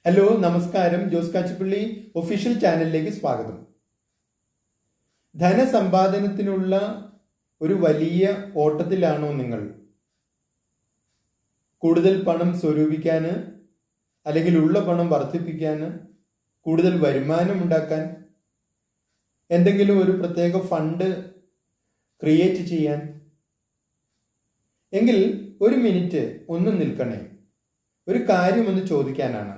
Hello, നമസ്കാരം. Jose Kachippally official ചാനലിലേക്ക് സ്വാഗതം. ധനസമ്പാദനത്തിനുള്ള ഒരു വലിയ ഓട്ടത്തിലാണോ നിങ്ങൾ? കൂടുതൽ പണം സ്വരൂപിക്കാൻ, അല്ലെങ്കിൽ ഉള്ള പണം വർദ്ധിപ്പിക്കാൻ, കൂടുതൽ വരുമാനം ഉണ്ടാക്കാൻ, എന്തെങ്കിലും ഒരു പ്രത്യേക ഫണ്ട് ക്രിയേറ്റ് ചെയ്യാൻ? എങ്കിൽ ഒരു മിനിറ്റ് ഒന്ന് നിൽക്കണേ. ഒരു കാര്യം ഒന്ന് ചോദിക്കാനാണ്.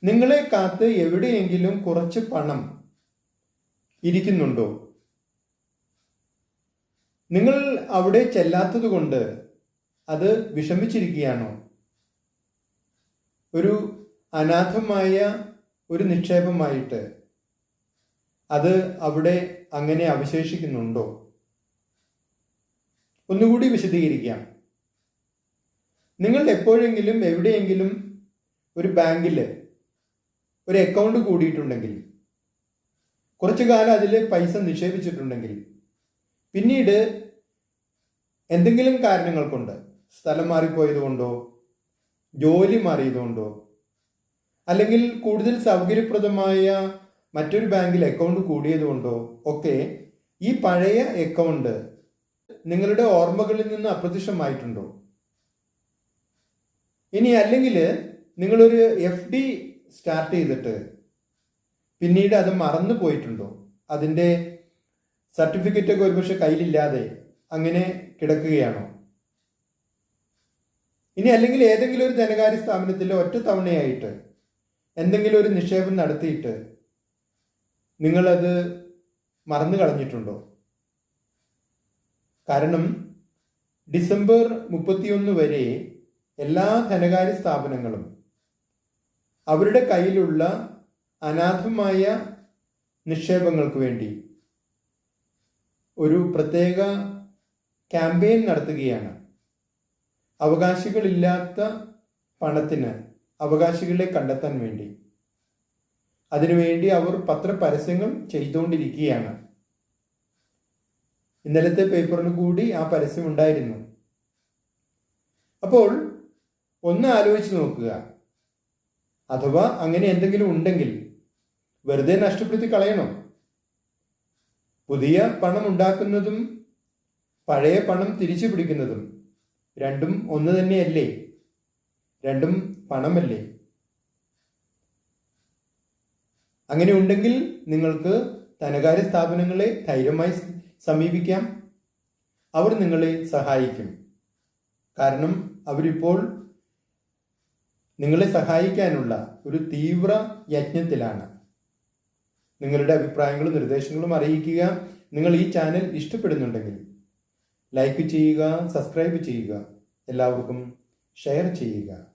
നിങ്ങളെ കാത്ത് എവിടെയെങ്കിലും കുറച്ച് പണം ഇരിക്കുന്നുണ്ടോ? നിങ്ങൾ അവിടെ ചെല്ലാത്തത് കൊണ്ട് അത് വിഷമിച്ചിരിക്കുകയാണോ? ഒരു അനാഥമായ ഒരു നിക്ഷേപമായിട്ട് അത് അവിടെ അങ്ങനെ അവശേഷിക്കുന്നുണ്ടോ? ഒന്നുകൂടി വിശദീകരിക്കാം. നിങ്ങൾ എപ്പോഴെങ്കിലും എവിടെയെങ്കിലും ഒരു ബാങ്കിൽ ഒരു അക്കൗണ്ട് കൂടിയിട്ടുണ്ടെങ്കിൽ, കുറച്ചു കാലം അതിൽ പൈസ നിക്ഷേപിച്ചിട്ടുണ്ടെങ്കിൽ, പിന്നീട് എന്തെങ്കിലും കാരണങ്ങൾ കൊണ്ട്, സ്ഥലം മാറിപ്പോയതുകൊണ്ടോ, ജോലി മാറിയതുകൊണ്ടോ, അല്ലെങ്കിൽ കൂടുതൽ സൗകര്യപ്രദമായ മറ്റൊരു ബാങ്കിൽ അക്കൗണ്ട് കൂടിയതുകൊണ്ടോ ഒക്കെ ഈ പഴയ അക്കൗണ്ട് നിങ്ങളുടെ ഓർമ്മകളിൽ നിന്ന് അപ്രത്യക്ഷമായിട്ടുണ്ടോ? ഇനി അല്ലെങ്കിൽ നിങ്ങളൊരു FD സ്റ്റാർട്ട് ചെയ്തിട്ട് പിന്നീട് അത് മറന്നു പോയിട്ടുണ്ടോ? അതിൻ്റെ സർട്ടിഫിക്കറ്റൊക്കെ ഒരുപക്ഷെ കയ്യിലില്ലാതെ അങ്ങനെ കിടക്കുകയാണോ? ഇനി അല്ലെങ്കിൽ ഏതെങ്കിലും ഒരു ധനകാര്യ സ്ഥാപനത്തിൽ ഒറ്റ തവണയായിട്ട് എന്തെങ്കിലും ഒരു നിക്ഷേപം നടത്തിയിട്ട് നിങ്ങളത് മറന്നു കളഞ്ഞിട്ടുണ്ടോ? കാരണം ഡിസംബർ 31 വരെ എല്ലാ ധനകാര്യ സ്ഥാപനങ്ങളും അവരുടെ കയ്യിലുള്ള അനാഥമായ നിക്ഷേപങ്ങൾക്ക് വേണ്ടി ഒരു പ്രത്യേക ക്യാമ്പയിൻ നടത്തുകയാണ്. അവകാശികളില്ലാത്ത പണത്തിന് അവകാശികളെ കണ്ടെത്താൻ വേണ്ടി. അതിനുവേണ്ടി അവർ പത്രപരസ്യങ്ങൾ ചെയ്തുകൊണ്ടിരിക്കുകയാണ്. ഇന്നലത്തെ പേപ്പറിൽ കൂടി ആ പരസ്യം ഉണ്ടായിരുന്നു. അപ്പോൾ ഒന്ന് ആലോചിച്ച് നോക്കുക. അഥവാ അങ്ങനെ എന്തെങ്കിലും ഉണ്ടെങ്കിൽ വെറുതെ നഷ്ടപ്പെടുത്തി കളയണോ? പുതിയ പണം ഉണ്ടാക്കുന്നതും പഴയ പണം തിരിച്ചു പിടിക്കുന്നതും രണ്ടും ഒന്ന് തന്നെയല്ലേ? രണ്ടും പണമല്ലേ? അങ്ങനെ ഉണ്ടെങ്കിൽ നിങ്ങൾക്ക് ധനകാര്യ സ്ഥാപനങ്ങളെ ധൈര്യമായി സമീപിക്കാം. അവർ നിങ്ങളെ സഹായിക്കും. കാരണം അവരിപ്പോൾ നിങ്ങളെ സഹായിക്കാനുള്ള ഒരു തീവ്ര യജ്ഞത്തിലാണ്. നിങ്ങളുടെ അഭിപ്രായങ്ങളും നിർദ്ദേശങ്ങളും അറിയിക്കുക. നിങ്ങൾ ഈ ചാനൽ ഇഷ്ടപ്പെടുന്നുണ്ടെങ്കിൽ ലൈക്ക് ചെയ്യുക, സബ്സ്ക്രൈബ് ചെയ്യുക, എല്ലാവർക്കും ഷെയർ ചെയ്യുക.